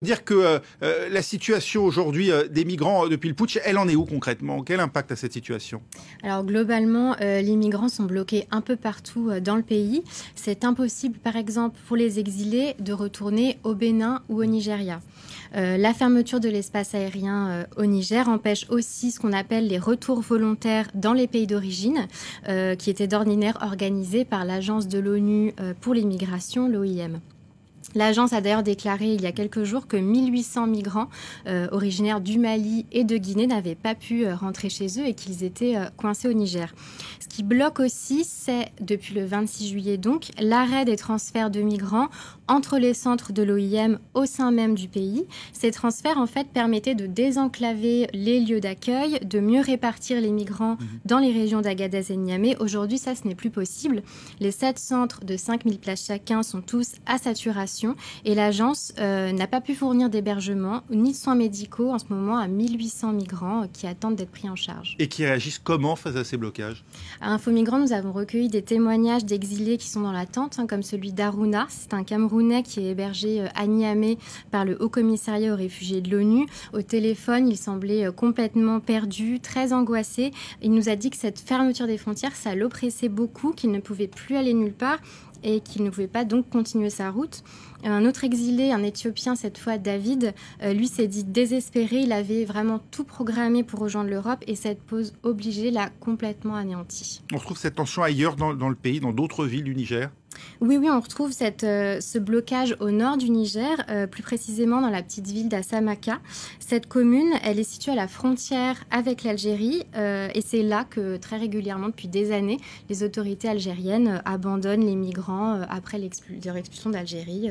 Dire que la situation aujourd'hui des migrants depuis le putsch, elle en est où concrètement? Quel impact a cette situation? Alors globalement, les migrants sont bloqués un peu partout dans le pays. C'est impossible, par exemple, pour les exilés de retourner au Bénin ou au Nigeria. La fermeture de l'espace aérien au Niger empêche aussi ce qu'on appelle les retours volontaires dans les pays d'origine, qui étaient d'ordinaire organisés par l'Agence de l'ONU pour les migrations, l'OIM. L'agence a d'ailleurs déclaré il y a quelques jours que 1800 migrants originaires du Mali et de Guinée n'avaient pas pu rentrer chez eux et qu'ils étaient coincés au Niger. Ce qui bloque aussi, c'est, depuis le 26 juillet donc, l'arrêt des transferts de migrants entre les centres de l'OIM au sein même du pays. Ces transferts, en fait, permettaient de désenclaver les lieux d'accueil, de mieux répartir les migrants dans les régions d'Agadez et Niamey. Aujourd'hui, ça, ce n'est plus possible. Les 7 centres de 5000 places chacun sont tous à saturation. Et l'agence n'a pas pu fournir d'hébergement ni de soins médicaux en ce moment à 1800 migrants qui attendent d'être pris en charge. Et qui réagissent comment face à ces blocages? À Info Migrants, nous avons recueilli des témoignages d'exilés qui sont dans l'attente, comme celui d'Aruna. C'est un Camerounais qui est hébergé à Niamey par le Haut Commissariat aux réfugiés de l'ONU. Au téléphone, il semblait complètement perdu, très angoissé. Il nous a dit que cette fermeture des frontières, ça l'oppressait beaucoup, qu'il ne pouvait plus aller nulle part et qu'il ne pouvait pas donc continuer sa route. Un autre exilé, un Éthiopien, cette fois David, lui s'est dit désespéré. Il avait vraiment tout programmé pour rejoindre l'Europe et cette pause obligée l'a complètement anéanti. On retrouve cette tension ailleurs dans le pays, dans d'autres villes du Niger? Oui, on retrouve ce blocage au nord du Niger, plus précisément dans la petite ville d'Assamaka. Cette commune, elle est située à la frontière avec l'Algérie et c'est là que très régulièrement, depuis des années, les autorités algériennes abandonnent les migrants après leur expulsion d'Algérie.